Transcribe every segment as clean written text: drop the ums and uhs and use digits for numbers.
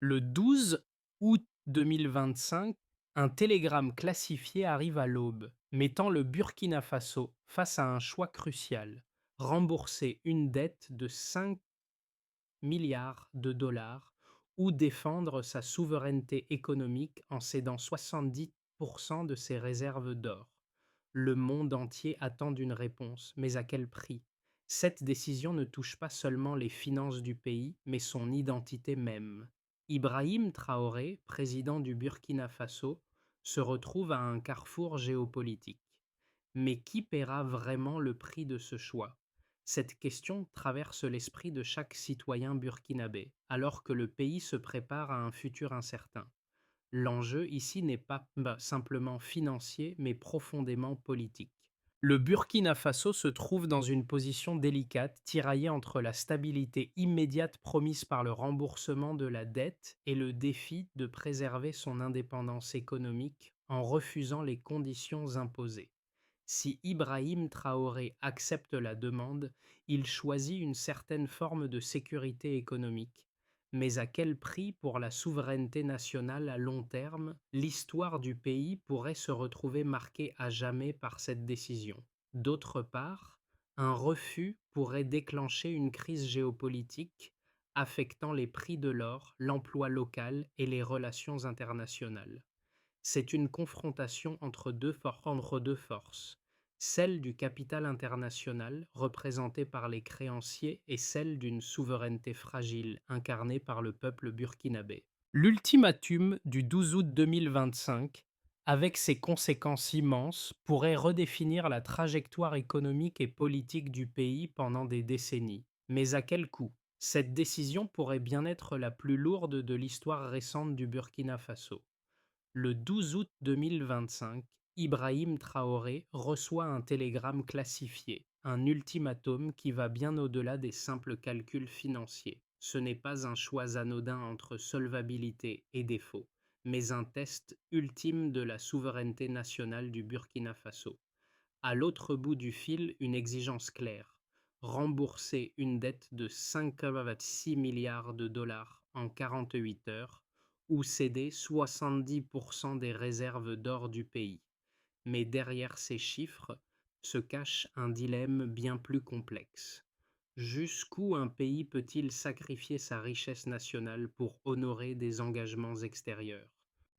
Le 12 août 2025, un télégramme classifié arrive à l'aube, mettant le Burkina Faso face à un choix crucial: rembourser une dette de 5 milliards de dollars ou défendre sa souveraineté économique en cédant 70% de ses réserves d'or. Le monde entier attend une réponse, mais à quel prix? Cette décision ne touche pas seulement les finances du pays, mais son identité même. Ibrahim Traoré, président du Burkina Faso, se retrouve à un carrefour géopolitique. Mais qui paiera vraiment le prix de ce choix? Cette question traverse l'esprit de chaque citoyen burkinabé, alors que le pays se prépare à un futur incertain. L'enjeu ici n'est pas simplement financier, mais profondément politique. Le Burkina Faso se trouve dans une position délicate, tiraillée entre la stabilité immédiate promise par le remboursement de la dette et le défi de préserver son indépendance économique en refusant les conditions imposées. Si Ibrahim Traoré accepte la demande, il choisit une certaine forme de sécurité économique. Mais à quel prix pour la souveraineté nationale à long terme? L'histoire du pays pourrait se retrouver marquée à jamais par cette décision. D'autre part, un refus pourrait déclencher une crise géopolitique affectant les prix de l'or, l'emploi local et les relations internationales. C'est une confrontation entre deux forces, celle du capital international, représentée par les créanciers, et celle d'une souveraineté fragile, incarnée par le peuple burkinabé. L'ultimatum du 12 août 2025, avec ses conséquences immenses, pourrait redéfinir la trajectoire économique et politique du pays pendant des décennies. Mais à quel coût? Cette décision pourrait bien être la plus lourde de l'histoire récente du Burkina Faso. Le 12 août 2025, Ibrahim Traoré reçoit un télégramme classifié, un ultimatum qui va bien au-delà des simples calculs financiers. Ce n'est pas un choix anodin entre solvabilité et défaut, mais un test ultime de la souveraineté nationale du Burkina Faso. À l'autre bout du fil, une exigence claire: rembourser une dette de 5,6 milliards de dollars en 48 heures ou céder 70% des réserves d'or du pays. Mais derrière ces chiffres se cache un dilemme bien plus complexe. Jusqu'où un pays peut-il sacrifier sa richesse nationale pour honorer des engagements extérieurs?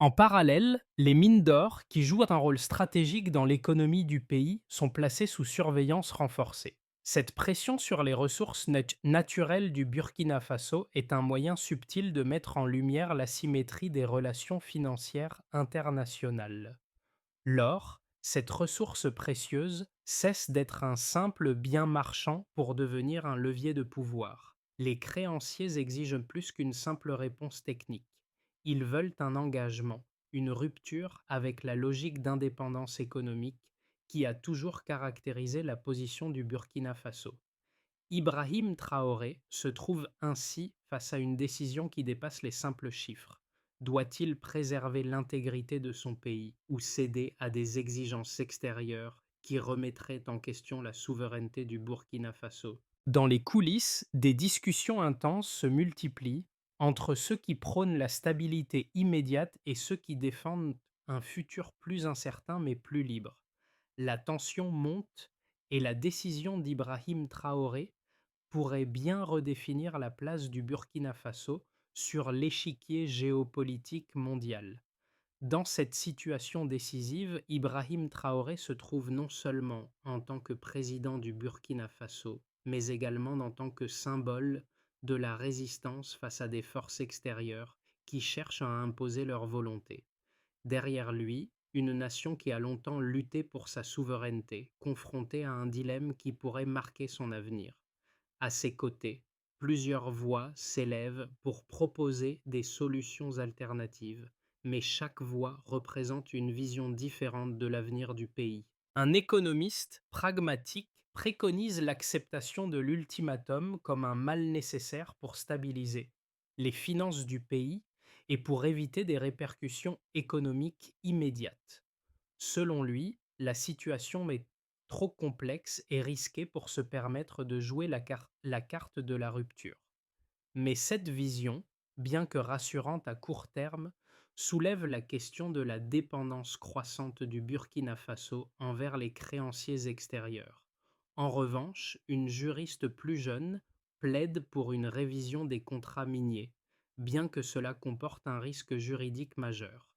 En parallèle, les mines d'or, qui jouent un rôle stratégique dans l'économie du pays, sont placées sous surveillance renforcée. Cette pression sur les ressources naturelles du Burkina Faso est un moyen subtil de mettre en lumière l'asymétrie des relations financières internationales. L'or, cette ressource précieuse, cesse d'être un simple bien marchand pour devenir un levier de pouvoir. Les créanciers exigent plus qu'une simple réponse technique. Ils veulent un engagement, une rupture avec la logique d'indépendance économique qui a toujours caractérisé la position du Burkina Faso. Ibrahim Traoré se trouve ainsi face à une décision qui dépasse les simples chiffres. Doit-il préserver l'intégrité de son pays ou céder à des exigences extérieures qui remettraient en question la souveraineté du Burkina Faso? Dans les coulisses, des discussions intenses se multiplient entre ceux qui prônent la stabilité immédiate et ceux qui défendent un futur plus incertain mais plus libre. La tension monte et la décision d'Ibrahim Traoré pourrait bien redéfinir la place du Burkina Faso sur l'échiquier géopolitique mondial. Dans cette situation décisive, Ibrahim Traoré se trouve non seulement en tant que président du Burkina Faso, mais également en tant que symbole de la résistance face à des forces extérieures qui cherchent à imposer leur volonté. Derrière lui, une nation qui a longtemps lutté pour sa souveraineté, confrontée à un dilemme qui pourrait marquer son avenir. À ses côtés, plusieurs voix s'élèvent pour proposer des solutions alternatives, mais chaque voix représente une vision différente de l'avenir du pays. Un économiste pragmatique préconise l'acceptation de l'ultimatum comme un mal nécessaire pour stabiliser les finances du pays et pour éviter des répercussions économiques immédiates. Selon lui, la situation est trop complexe et risquée pour se permettre de jouer la carte de la rupture. Mais cette vision bien que rassurante à court terme, soulève la question de la dépendance croissante du Burkina Faso envers les créanciers extérieurs. En revanche, une juriste plus jeune plaide pour une révision des contrats miniers, bien que cela comporte un risque juridique majeur.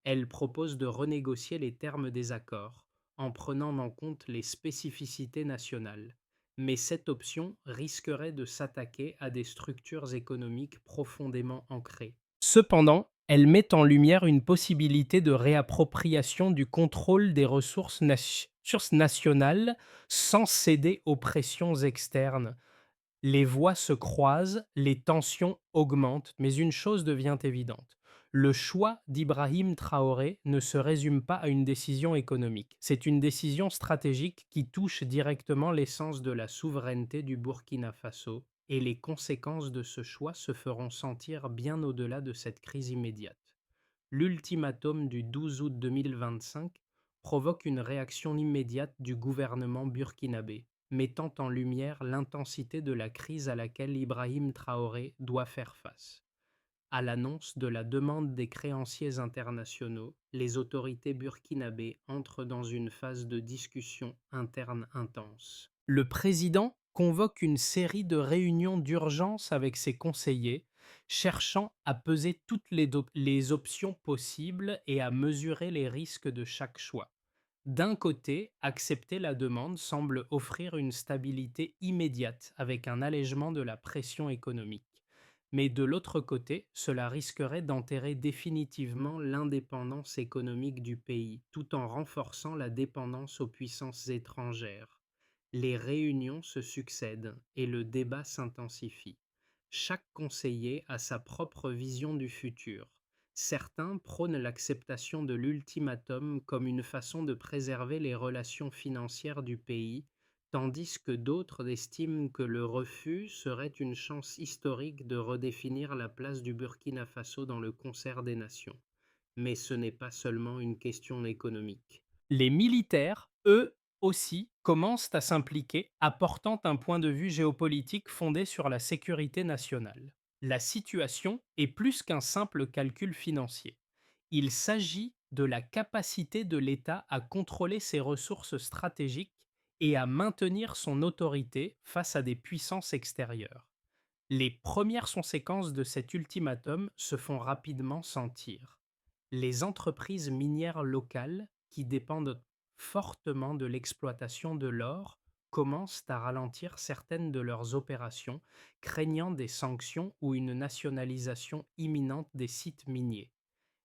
Elle propose de renégocier les termes des accords, en prenant en compte les spécificités nationales, mais cette option risquerait de s'attaquer à des structures économiques profondément ancrées. Cependant, elle met en lumière une possibilité de réappropriation du contrôle des ressources nationales sans céder aux pressions externes. Les voix se croisent, les tensions augmentent, mais une chose devient évidente. Le choix d'Ibrahim Traoré ne se résume pas à une décision économique. C'est une décision stratégique qui touche directement l'essence de la souveraineté du Burkina Faso, et les conséquences de ce choix se feront sentir bien au-delà de cette crise immédiate. L'ultimatum du 12 août 2025 provoque une réaction immédiate du gouvernement burkinabé, mettant en lumière l'intensité de la crise à laquelle Ibrahim Traoré doit faire face. À l'annonce de la demande des créanciers internationaux, les autorités burkinabées entrent dans une phase de discussion interne intense. Le président convoque une série de réunions d'urgence avec ses conseillers, cherchant à peser toutes les options possibles et à mesurer les risques de chaque choix. D'un côté, accepter la demande semble offrir une stabilité immédiate avec un allègement de la pression économique. Mais de l'autre côté, cela risquerait d'enterrer définitivement l'indépendance économique du pays, tout en renforçant la dépendance aux puissances étrangères. Les réunions se succèdent et le débat s'intensifie. Chaque conseiller a sa propre vision du futur. Certains prônent l'acceptation de l'ultimatum comme une façon de préserver les relations financières du pays, tandis que d'autres estiment que le refus serait une chance historique de redéfinir la place du Burkina Faso dans le concert des nations. Mais ce n'est pas seulement une question économique. Les militaires, eux aussi, commencent à s'impliquer, apportant un point de vue géopolitique fondé sur la sécurité nationale. La situation est plus qu'un simple calcul financier. Il s'agit de la capacité de l'État à contrôler ses ressources stratégiques et à maintenir son autorité face à des puissances extérieures. Les premières conséquences de cet ultimatum se font rapidement sentir. Les entreprises minières locales, qui dépendent fortement de l'exploitation de l'or, commencent à ralentir certaines de leurs opérations, craignant des sanctions ou une nationalisation imminente des sites miniers.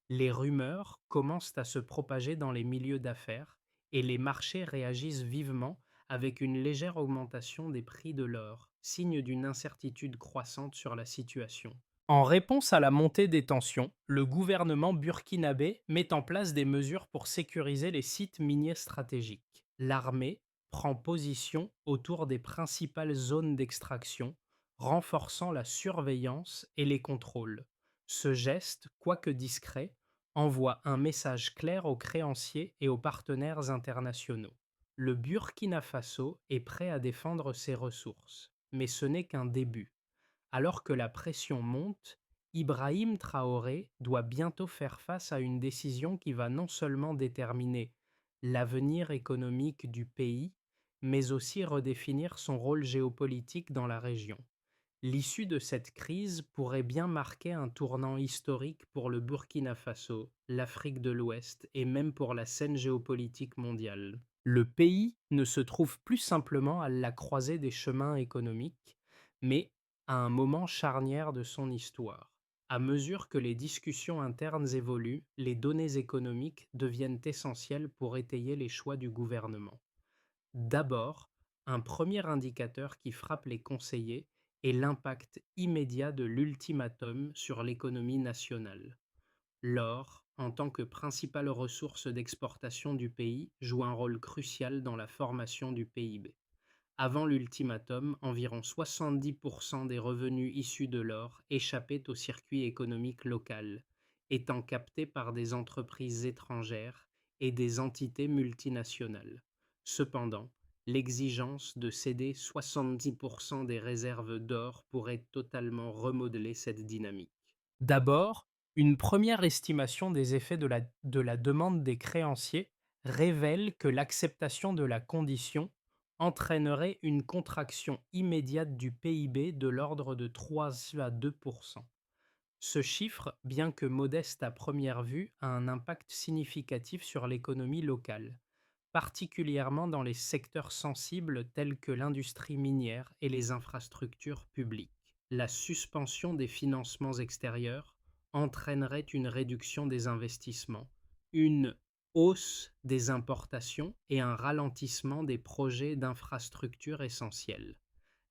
Les rumeurs commencent à se propager dans les milieux d'affaires et les marchés réagissent vivement avec une légère augmentation des prix de l'or, signe d'une incertitude croissante sur la situation. En réponse à la montée des tensions, le gouvernement burkinabé met en place des mesures pour sécuriser les sites miniers stratégiques. L'armée prend position autour des principales zones d'extraction, renforçant la surveillance et les contrôles. Ce geste, quoique discret, envoie un message clair aux créanciers et aux partenaires internationaux. Le Burkina Faso est prêt à défendre ses ressources, mais ce n'est qu'un début. Alors que la pression monte, Ibrahim Traoré doit bientôt faire face à une décision qui va non seulement déterminer l'avenir économique du pays, mais aussi redéfinir son rôle géopolitique dans la région. L'issue de cette crise pourrait bien marquer un tournant historique pour le Burkina Faso, l'Afrique de l'Ouest et même pour la scène géopolitique mondiale. Le pays ne se trouve plus simplement à la croisée des chemins économiques, mais à un moment charnière de son histoire. À mesure que les discussions internes évoluent, les données économiques deviennent essentielles pour étayer les choix du gouvernement. D'abord, un premier indicateur qui frappe les conseillers est l'impact immédiat de l'ultimatum sur l'économie nationale. L'or, en tant que principale ressource d'exportation du pays, joue un rôle crucial dans la formation du PIB. Avant l'ultimatum, environ 70% des revenus issus de l'or échappaient au circuit économique local, étant captés par des entreprises étrangères et des entités multinationales. Cependant, l'exigence de céder 70% des réserves d'or pourrait totalement remodeler cette dynamique. D'abord, une première estimation des effets de la demande des créanciers révèle que l'acceptation de la condition entraînerait une contraction immédiate du PIB de l'ordre de 3 à 2. Ce chiffre, bien que modeste à première vue, a un impact significatif sur l'économie locale, particulièrement dans les secteurs sensibles tels que l'industrie minière et les infrastructures publiques. La suspension des financements extérieurs entraînerait une réduction des investissements, une hausse des importations et un ralentissement des projets d'infrastructures essentielles.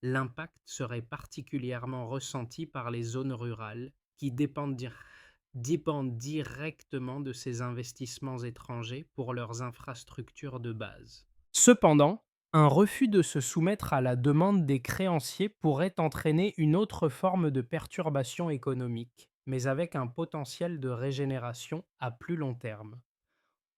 L'impact serait particulièrement ressenti par les zones rurales qui dépendent directement de ces investissements étrangers pour leurs infrastructures de base. Cependant, un refus de se soumettre à la demande des créanciers pourrait entraîner une autre forme de perturbation économique, mais avec un potentiel de régénération à plus long terme.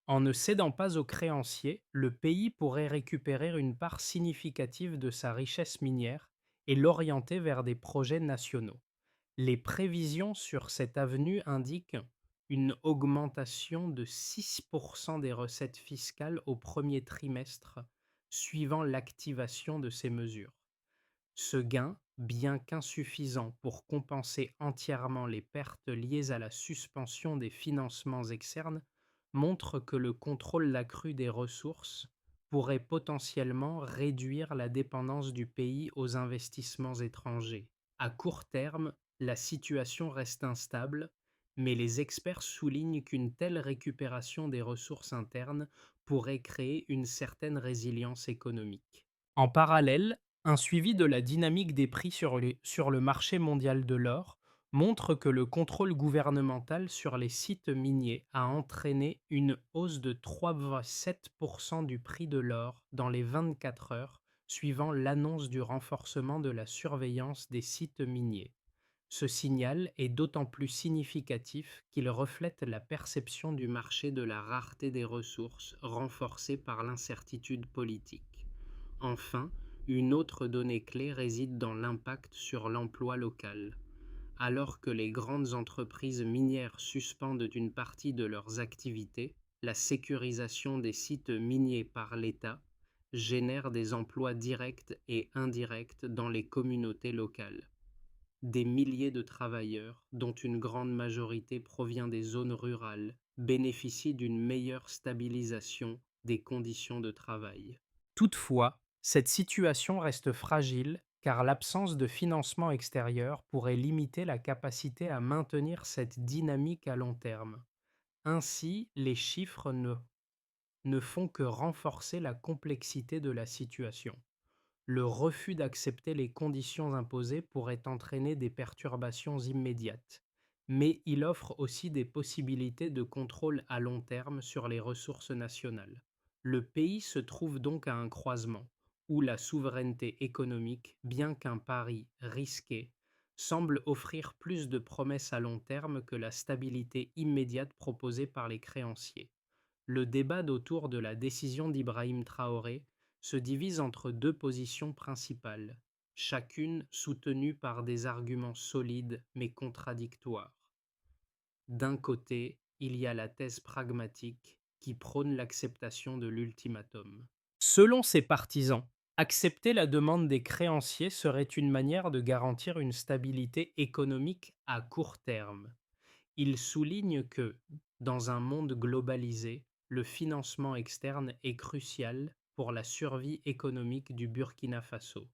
En ne cédant pas aux créanciers, le pays pourrait récupérer une part significative de sa richesse minière et l'orienter vers des projets nationaux. Les prévisions sur cette avenue indiquent une augmentation de 6% des recettes fiscales au premier trimestre suivant l'activation de ces mesures. Ce gain, bien qu'insuffisant pour compenser entièrement les pertes liées à la suspension des financements externes, montre que le contrôle accru des ressources pourrait potentiellement réduire la dépendance du pays aux investissements étrangers. À court terme, la situation reste instable, mais les experts soulignent qu'une telle récupération des ressources internes pourrait créer une certaine résilience économique. En parallèle, un suivi de la dynamique des prix sur le marché mondial de l'or montre que le contrôle gouvernemental sur les sites miniers a entraîné une hausse de 3,7% du prix de l'or dans les 24 heures suivant l'annonce du renforcement de la surveillance des sites miniers. Ce signal est d'autant plus significatif qu'il reflète la perception du marché de la rareté des ressources renforcée par l'incertitude politique. Enfin, une autre donnée clé réside dans l'impact sur l'emploi local. Alors que les grandes entreprises minières suspendent une partie de leurs activités, la sécurisation des sites miniers par l'État génère des emplois directs et indirects dans les communautés locales. Des milliers de travailleurs, dont une grande majorité provient des zones rurales, bénéficient d'une meilleure stabilisation des conditions de travail. Toutefois, cette situation reste fragile car l'absence de financement extérieur pourrait limiter la capacité à maintenir cette dynamique à long terme. Ainsi, les chiffres ne font que renforcer la complexité de la situation. Le refus d'accepter les conditions imposées pourrait entraîner des perturbations immédiates, mais il offre aussi des possibilités de contrôle à long terme sur les ressources nationales. Le pays se trouve donc à un croisement, où la souveraineté économique, bien qu'un pari risqué, semble offrir plus de promesses à long terme que la stabilité immédiate proposée par les créanciers. Le débat autour de la décision d'Ibrahim Traoré se divise entre deux positions principales, chacune soutenue par des arguments solides mais contradictoires. D'un côté, il y a la thèse pragmatique qui prône l'acceptation de l'ultimatum. Selon ses partisans, accepter la demande des créanciers serait une manière de garantir une stabilité économique à court terme. Il souligne que, dans un monde globalisé, le financement externe est crucial pour la survie économique du Burkina Faso.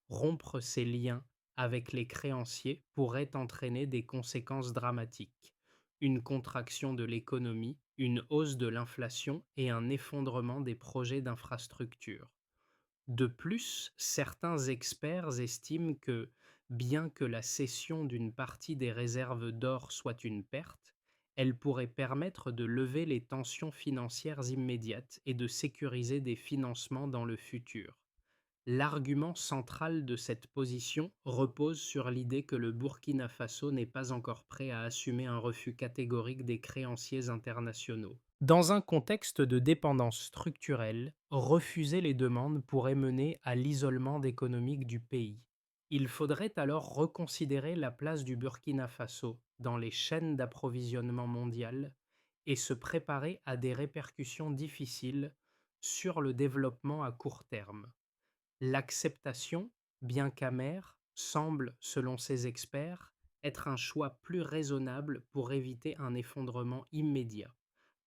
Rompre ses liens avec les créanciers pourrait entraîner des conséquences dramatiques, une contraction de l'économie, une hausse de l'inflation et un effondrement des projets d'infrastructure. De plus, certains experts estiment que, bien que la cession d'une partie des réserves d'or soit une perte, elle pourrait permettre de lever les tensions financières immédiates et de sécuriser des financements dans le futur. L'argument central de cette position repose sur l'idée que le Burkina Faso n'est pas encore prêt à assumer un refus catégorique des créanciers internationaux. Dans un contexte de dépendance structurelle, refuser les demandes pourrait mener à l'isolement économique du pays. Il faudrait alors reconsidérer la place du Burkina Faso dans les chaînes d'approvisionnement mondiales et se préparer à des répercussions difficiles sur le développement à court terme. L'acceptation, bien qu'amère, semble, selon ces experts, être un choix plus raisonnable pour éviter un effondrement immédiat.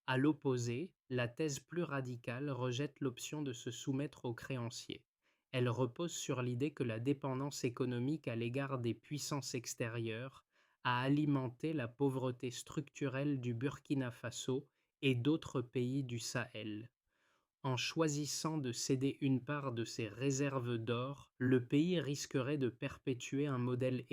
À l'opposé, la thèse plus radicale rejette l'option de se soumettre aux créanciers. Elle repose sur l'idée que la dépendance économique à l'égard des puissances extérieures a alimenté la pauvreté structurelle du Burkina Faso et d'autres pays du Sahel. En choisissant de céder une part de ses réserves d'or, le pays risquerait de perpétuer un modèle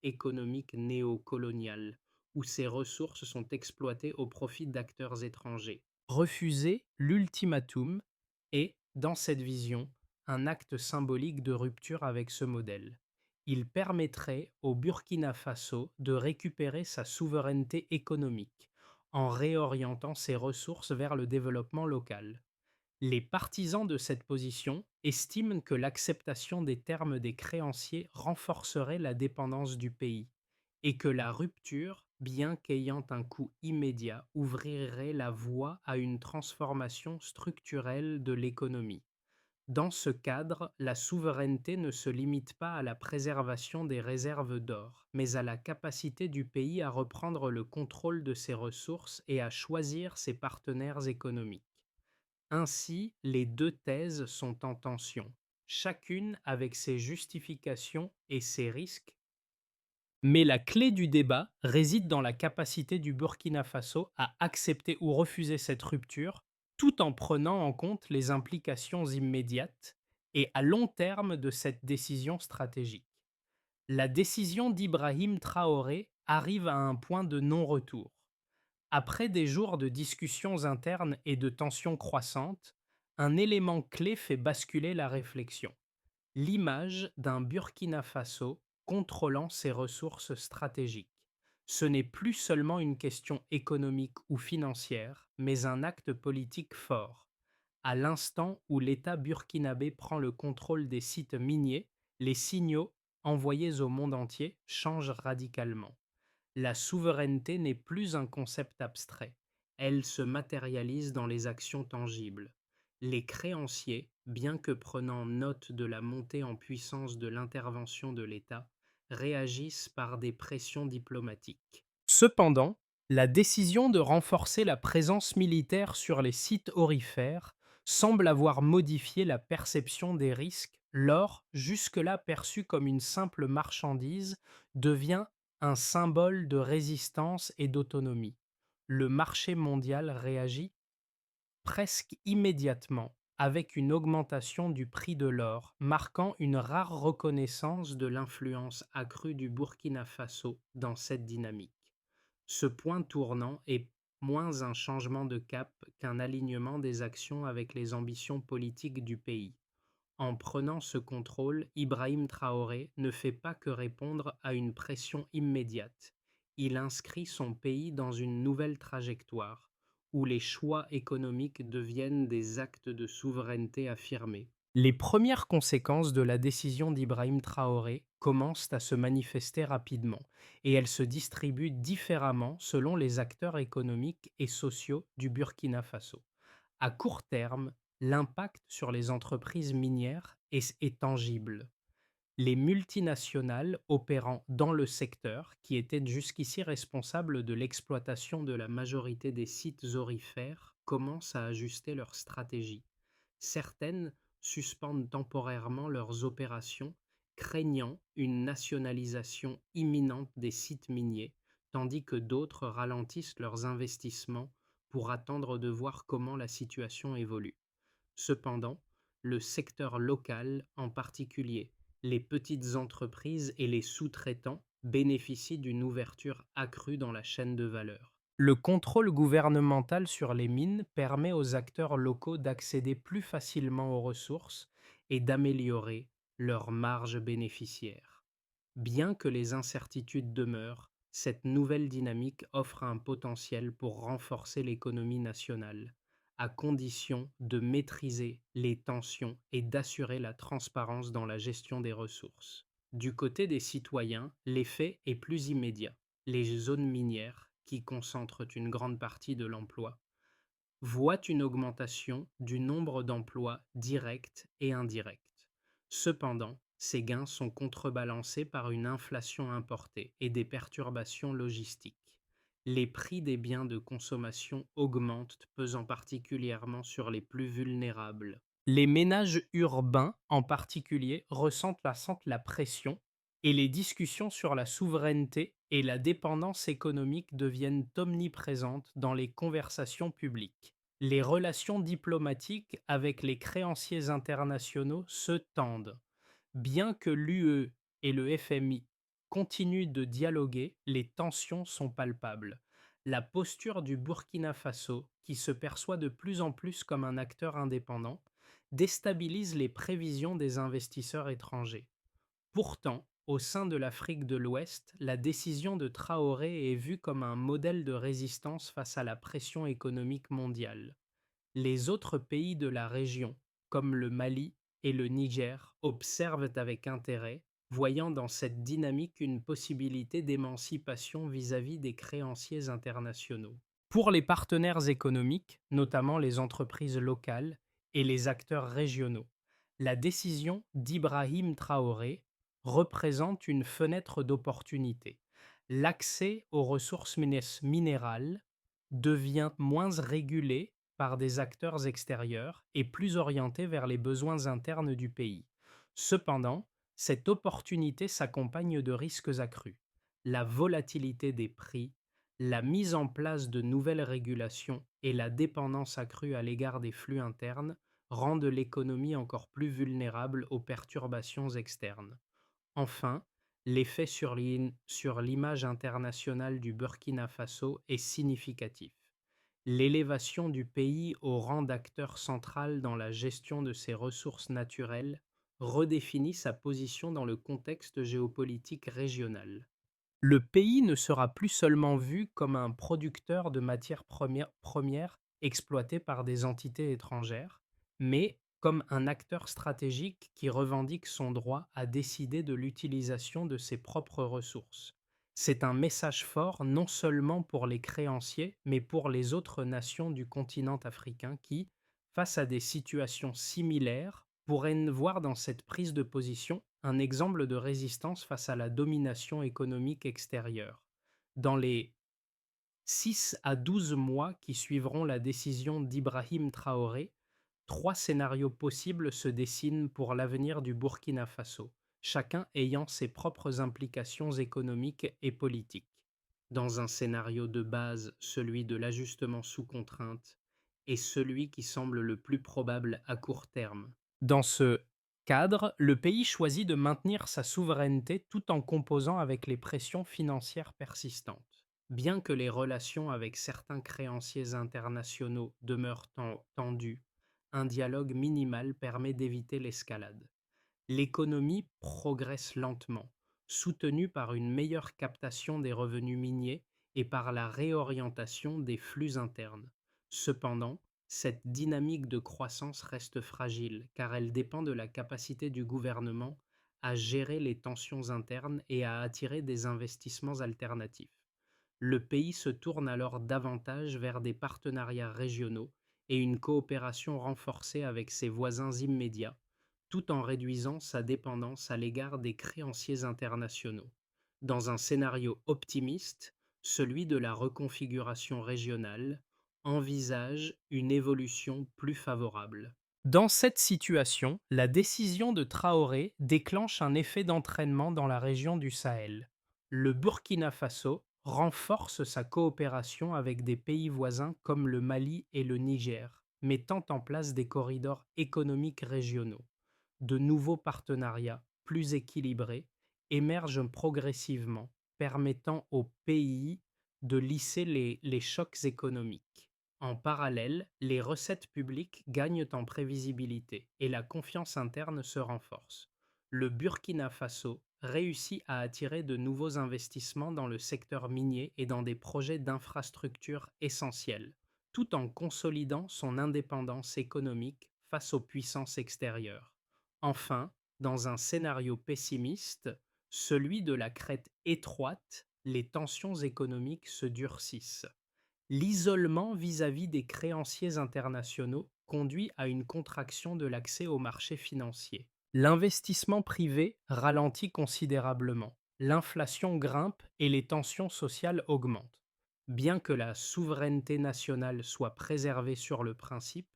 économique néocolonial, où ses ressources sont exploitées au profit d'acteurs étrangers. Refuser l'ultimatum est, dans cette vision, un acte symbolique de rupture avec ce modèle. Il permettrait au Burkina Faso de récupérer sa souveraineté économique en réorientant ses ressources vers le développement local. Les partisans de cette position estiment que l'acceptation des termes des créanciers renforcerait la dépendance du pays et que la rupture, bien qu'ayant un coût immédiat, ouvrirait la voie à une transformation structurelle de l'économie. Dans ce cadre, la souveraineté ne se limite pas à la préservation des réserves d'or, mais à la capacité du pays à reprendre le contrôle de ses ressources et à choisir ses partenaires économiques. Ainsi, les deux thèses sont en tension, chacune avec ses justifications et ses risques, mais la clé du débat réside dans la capacité du Burkina Faso à accepter ou refuser cette rupture, tout en prenant en compte les implications immédiates et à long terme de cette décision stratégique. La décision d'Ibrahim Traoré arrive à un point de non-retour. Après des jours de discussions internes et de tensions croissantes, un élément clé fait basculer la réflexion: l'image d'un Burkina Faso contrôlant ses ressources stratégiques. Ce n'est plus seulement une question économique ou financière, mais un acte politique fort. À l'instant où l'État burkinabé prend le contrôle des sites miniers, les signaux envoyés au monde entier changent radicalement. La souveraineté n'est plus un concept abstrait, elle se matérialise dans les actions tangibles. Les créanciers, bien que prenant note de la montée en puissance de l'intervention de l'État, réagissent par des pressions diplomatiques. Cependant, la décision de renforcer la présence militaire sur les sites aurifères semble avoir modifié la perception des risques. L'or, jusque-là perçu comme une simple marchandise, devient un symbole de résistance et d'autonomie. Le marché mondial réagit presque immédiatement avec une augmentation du prix de l'or, marquant une rare reconnaissance de l'influence accrue du Burkina Faso dans cette dynamique. Ce point tournant est moins un changement de cap qu'un alignement des actions avec les ambitions politiques du pays. En prenant ce contrôle, Ibrahim Traoré ne fait pas que répondre à une pression immédiate. Il inscrit son pays dans une nouvelle trajectoire, où les choix économiques deviennent des actes de souveraineté affirmés. Les premières conséquences de la décision d'Ibrahim Traoré commencent à se manifester rapidement, et elles se distribuent différemment selon les acteurs économiques et sociaux du Burkina Faso. À court terme, l'impact sur les entreprises minières est tangible. Les multinationales opérant dans le secteur, qui étaient jusqu'ici responsables de l'exploitation de la majorité des sites aurifères, commencent à ajuster leur stratégie. Certaines suspendent temporairement leurs opérations, craignant une nationalisation imminente des sites miniers, tandis que d'autres ralentissent leurs investissements pour attendre de voir comment la situation évolue. Cependant, le secteur local, en particulier les petites entreprises et les sous-traitants, bénéficient d'une ouverture accrue dans la chaîne de valeur. Le contrôle gouvernemental sur les mines permet aux acteurs locaux d'accéder plus facilement aux ressources et d'améliorer leurs marges bénéficiaires. Bien que les incertitudes demeurent, cette nouvelle dynamique offre un potentiel pour renforcer l'économie nationale, à condition de maîtriser les tensions et d'assurer la transparence dans la gestion des ressources. Du côté des citoyens, l'effet est plus immédiat. les zones minières, qui concentrent une grande partie de l'emploi, voient une augmentation du nombre d'emplois directs et indirects. Cependant, ces gains sont contrebalancés par une inflation importée et des perturbations logistiques. Les prix des biens de consommation augmentent, pesant particulièrement sur les plus vulnérables. Les ménages urbains, en particulier, sentent la pression et les discussions sur la souveraineté et la dépendance économique deviennent omniprésentes dans les conversations publiques. Les relations diplomatiques avec les créanciers internationaux se tendent. Bien que l'UE et le FMI continuent de dialoguer, les tensions sont palpables. La posture du Burkina Faso, qui se perçoit de plus en plus comme un acteur indépendant, déstabilise les prévisions des investisseurs étrangers. Pourtant, au sein de l'Afrique de l'Ouest, la décision de Traoré est vue comme un modèle de résistance face à la pression économique mondiale. Les autres pays de la région, comme le Mali et le Niger, observent avec intérêt, voyant dans cette dynamique une possibilité d'émancipation vis-à-vis des créanciers internationaux. Pour les partenaires économiques, notamment les entreprises locales et les acteurs régionaux, la décision d'Ibrahim Traoré représente une fenêtre d'opportunité. L'accès aux ressources minérales devient moins régulé par des acteurs extérieurs et plus orienté vers les besoins internes du pays. Cependant, cette opportunité s'accompagne de risques accrus. La volatilité des prix, la mise en place de nouvelles régulations et la dépendance accrue à l'égard des flux internes rendent l'économie encore plus vulnérable aux perturbations externes. Enfin, l'effet sur l'image internationale du Burkina Faso est significatif. L'élévation du pays au rang d'acteur central dans la gestion de ses ressources naturelles redéfinit sa position dans le contexte géopolitique régional. Le pays ne sera plus seulement vu comme un producteur de matières premières exploitées par des entités étrangères, mais comme un acteur stratégique qui revendique son droit à décider de l'utilisation de ses propres ressources. C'est un message fort non seulement pour les créanciers, mais pour les autres nations du continent africain qui, face à des situations similaires, pourraient voir dans cette prise de position un exemple de résistance face à la domination économique extérieure. Dans les 6 à 12 mois qui suivront la décision d'Ibrahim Traoré, trois scénarios possibles se dessinent pour l'avenir du Burkina Faso, chacun ayant ses propres implications économiques et politiques. Dans un scénario de base, celui de l'ajustement sous contrainte, est celui qui semble le plus probable à court terme. Dans ce cadre, le pays choisit de maintenir sa souveraineté tout en composant avec les pressions financières persistantes. Bien que les relations avec certains créanciers internationaux demeurent tendues, un dialogue minimal permet d'éviter l'escalade. L'économie progresse lentement, soutenue par une meilleure captation des revenus miniers et par la réorientation des flux internes. Cependant, cette dynamique de croissance reste fragile car elle dépend de la capacité du gouvernement à gérer les tensions internes et à attirer des investissements alternatifs. Le pays se tourne alors davantage vers des partenariats régionaux et une coopération renforcée avec ses voisins immédiats, tout en réduisant sa dépendance à l'égard des créanciers internationaux. Dans un scénario optimiste, celui de la reconfiguration régionale envisage une évolution plus favorable. Dans cette situation, la décision de Traoré déclenche un effet d'entraînement dans la région du Sahel. Le Burkina Faso renforce sa coopération avec des pays voisins comme le Mali et le Niger, mettant en place des corridors économiques régionaux. De nouveaux partenariats plus équilibrés émergent progressivement, permettant au pays de lisser les chocs économiques. En parallèle, les recettes publiques gagnent en prévisibilité et la confiance interne se renforce. Le Burkina Faso réussit à attirer de nouveaux investissements dans le secteur minier et dans des projets d'infrastructures essentiels, tout en consolidant son indépendance économique face aux puissances extérieures. Enfin, dans un scénario pessimiste, celui de la crête étroite les tensions économiques se durcissent. L'isolement vis-à-vis des créanciers internationaux conduit à une contraction de l'accès aux marchés financiers. L'investissement privé ralentit considérablement. L'inflation grimpe et les tensions sociales augmentent. Bien que la souveraineté nationale soit préservée sur le principe,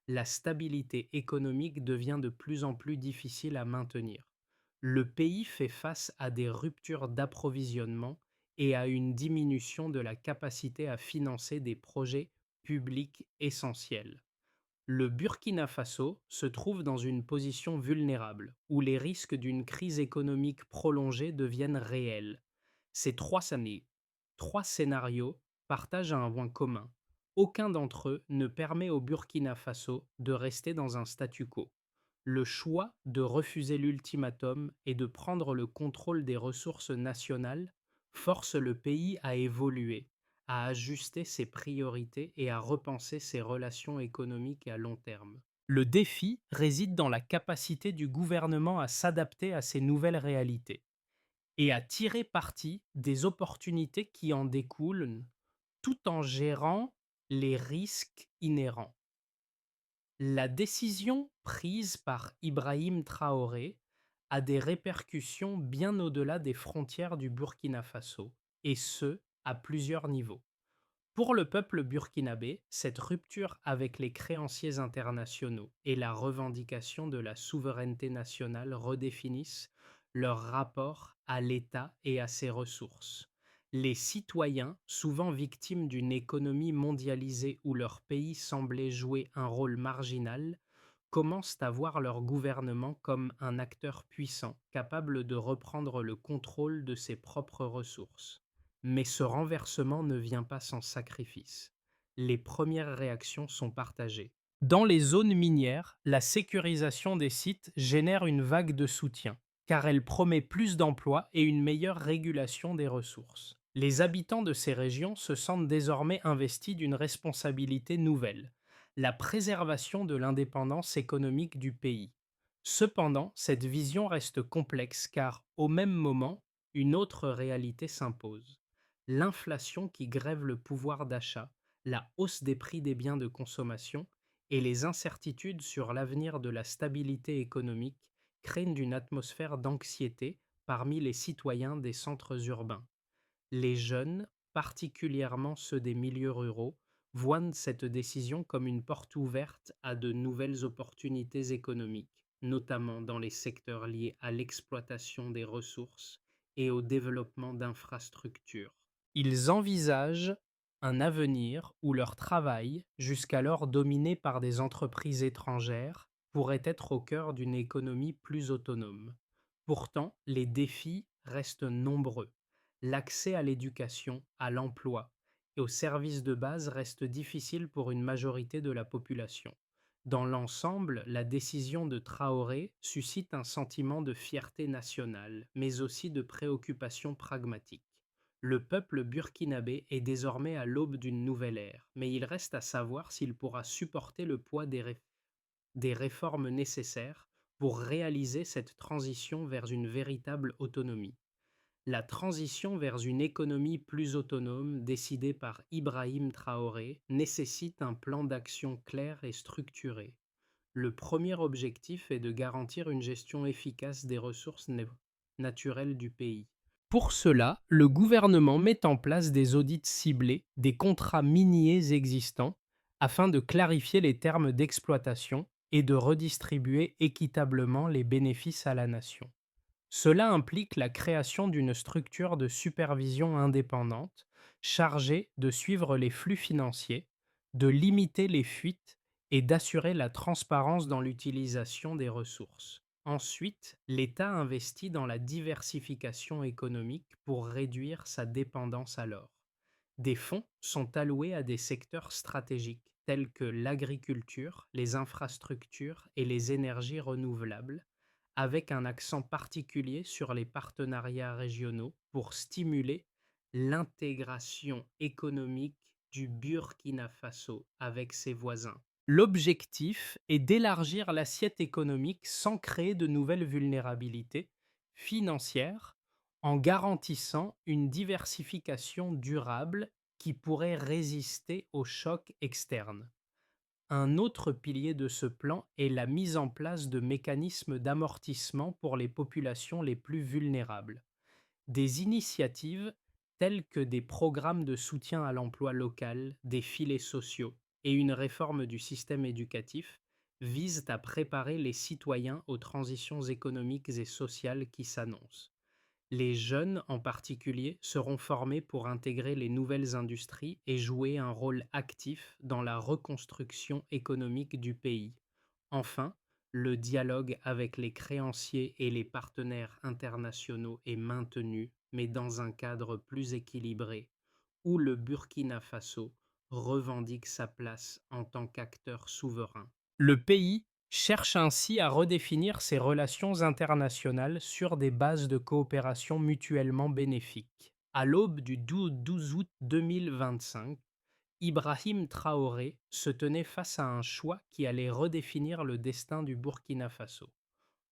la stabilité économique devient de plus en plus difficile à maintenir. Le pays fait face à des ruptures d'approvisionnement et à une diminution de la capacité à financer des projets publics essentiels. Le Burkina Faso se trouve dans une position vulnérable, où les risques d'une crise économique prolongée deviennent réels. Ces trois scénarios partagent un point commun. Aucun d'entre eux ne permet au Burkina Faso de rester dans un statu quo. Le choix de refuser l'ultimatum et de prendre le contrôle des ressources nationales force le pays à évoluer, à ajuster ses priorités et à repenser ses relations économiques à long terme. Le défi réside dans la capacité du gouvernement à s'adapter à ces nouvelles réalités et à tirer parti des opportunités qui en découlent tout en gérant les risques inhérents. La décision prise par Ibrahim Traoré a des répercussions bien au-delà des frontières du Burkina Faso, et ce, à plusieurs niveaux. Pour le peuple burkinabé, cette rupture avec les créanciers internationaux et la revendication de la souveraineté nationale redéfinissent leur rapport à l'État et à ses ressources. Les citoyens, souvent victimes d'une économie mondialisée où leur pays semblait jouer un rôle marginal, commencent à voir leur gouvernement comme un acteur puissant, capable de reprendre le contrôle de ses propres ressources. Mais ce renversement ne vient pas sans sacrifice. Les premières réactions sont partagées. Dans les zones minières, la sécurisation des sites génère une vague de soutien, car elle promet plus d'emplois et une meilleure régulation des ressources. Les habitants de ces régions se sentent désormais investis d'une responsabilité nouvelle, la préservation de l'indépendance économique du pays. Cependant, cette vision reste complexe car, au même moment, une autre réalité s'impose. L'inflation qui grève le pouvoir d'achat, la hausse des prix des biens de consommation et les incertitudes sur l'avenir de la stabilité économique créent une atmosphère d'anxiété parmi les citoyens des centres urbains. Les jeunes, particulièrement ceux des milieux ruraux, voient cette décision comme une porte ouverte à de nouvelles opportunités économiques, notamment dans les secteurs liés à l'exploitation des ressources et au développement d'infrastructures. Ils envisagent un avenir où leur travail, jusqu'alors dominé par des entreprises étrangères, pourrait être au cœur d'une économie plus autonome. Pourtant, les défis restent nombreux. L'accès à l'éducation, à l'emploi et aux services de base reste difficile pour une majorité de la population. Dans l'ensemble, la décision de Traoré suscite un sentiment de fierté nationale, mais aussi de préoccupation pragmatique. Le peuple burkinabé est désormais à l'aube d'une nouvelle ère, mais il reste à savoir s'il pourra supporter le poids des réformes nécessaires pour réaliser cette transition vers une véritable autonomie. La transition vers une économie plus autonome, décidée par Ibrahim Traoré, nécessite un plan d'action clair et structuré. Le premier objectif est de garantir une gestion efficace des ressources naturelles du pays. Pour cela, le gouvernement met en place des audits ciblés des contrats miniers existants afin de clarifier les termes d'exploitation et de redistribuer équitablement les bénéfices à la nation. Cela implique la création d'une structure de supervision indépendante chargée de suivre les flux financiers, de limiter les fuites et d'assurer la transparence dans l'utilisation des ressources. Ensuite, l'État investit dans la diversification économique pour réduire sa dépendance à l'or. Des fonds sont alloués à des secteurs stratégiques tels que l'agriculture, les infrastructures et les énergies renouvelables, avec un accent particulier sur les partenariats régionaux pour stimuler l'intégration économique du Burkina Faso avec ses voisins. L'objectif est d'élargir l'assiette économique sans créer de nouvelles vulnérabilités financières en garantissant une diversification durable qui pourrait résister aux chocs externes. Un autre pilier de ce plan est la mise en place de mécanismes d'amortissement pour les populations les plus vulnérables. Des initiatives telles que des programmes de soutien à l'emploi local, des filets sociaux et une réforme du système éducatif visent à préparer les citoyens aux transitions économiques et sociales qui s'annoncent. Les jeunes, en particulier, seront formés pour intégrer les nouvelles industries et jouer un rôle actif dans la reconstruction économique du pays. Enfin, le dialogue avec les créanciers et les partenaires internationaux est maintenu, mais dans un cadre plus équilibré, où le Burkina Faso revendique sa place en tant qu'acteur souverain. Le pays cherche ainsi à redéfinir ses relations internationales sur des bases de coopération mutuellement bénéfiques. À l'aube du 12 août 2025, Ibrahim Traoré se tenait face à un choix qui allait redéfinir le destin du Burkina Faso.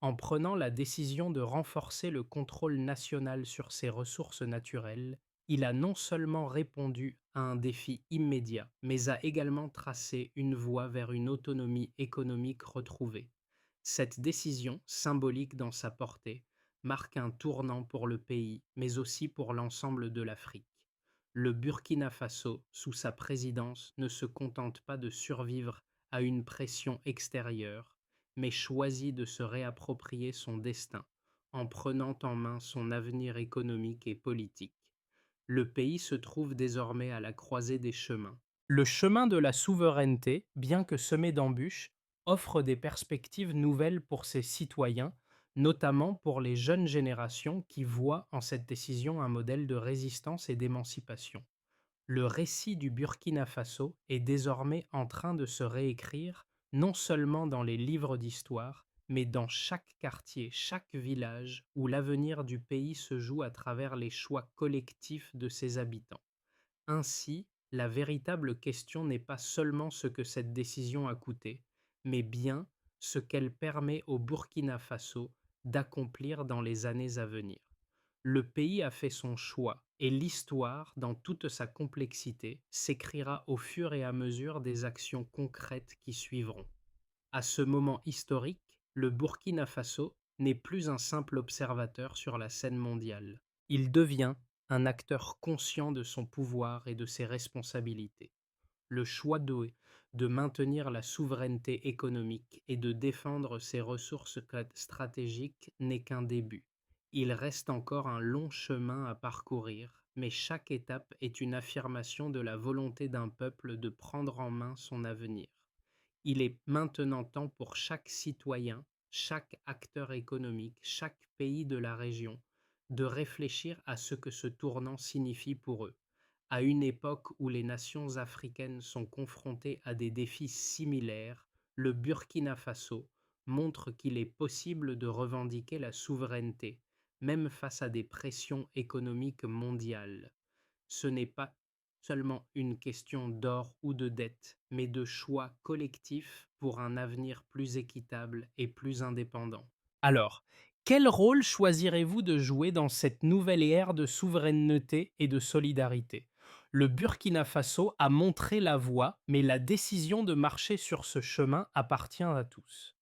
En prenant la décision de renforcer le contrôle national sur ses ressources naturelles, il a non seulement répondu à un défi immédiat, mais a également tracé une voie vers une autonomie économique retrouvée. Cette décision, symbolique dans sa portée, marque un tournant pour le pays, mais aussi pour l'ensemble de l'Afrique. Le Burkina Faso, sous sa présidence, ne se contente pas de survivre à une pression extérieure, mais choisit de se réapproprier son destin en prenant en main son avenir économique et politique. Le pays se trouve désormais à la croisée des chemins. Le chemin de la souveraineté, bien que semé d'embûches, offre des perspectives nouvelles pour ses citoyens, notamment pour les jeunes générations qui voient en cette décision un modèle de résistance et d'émancipation. Le récit du Burkina Faso est désormais en train de se réécrire, non seulement dans les livres d'histoire, mais dans chaque quartier, chaque village où l'avenir du pays se joue à travers les choix collectifs de ses habitants. Ainsi, la véritable question n'est pas seulement ce que cette décision a coûté, mais bien ce qu'elle permet au Burkina Faso d'accomplir dans les années à venir. Le pays a fait son choix et l'histoire, dans toute sa complexité, s'écrira au fur et à mesure des actions concrètes qui suivront. À ce moment historique, le Burkina Faso n'est plus un simple observateur sur la scène mondiale. Il devient un acteur conscient de son pouvoir et de ses responsabilités. Le choix de maintenir la souveraineté économique et de défendre ses ressources stratégiques n'est qu'un début. Il reste encore un long chemin à parcourir, mais chaque étape est une affirmation de la volonté d'un peuple de prendre en main son avenir. Il est maintenant temps pour chaque citoyen, chaque acteur économique, chaque pays de la région, de réfléchir à ce que ce tournant signifie pour eux. À une époque où les nations africaines sont confrontées à des défis similaires, le Burkina Faso montre qu'il est possible de revendiquer la souveraineté, même face à des pressions économiques mondiales. Ce n'est pas seulement une question d'or ou de dette, mais de choix collectifs pour un avenir plus équitable et plus indépendant. Alors, quel rôle choisirez-vous de jouer dans cette nouvelle ère de souveraineté et de solidarité? Le Burkina Faso a montré la voie, mais la décision de marcher sur ce chemin appartient à tous.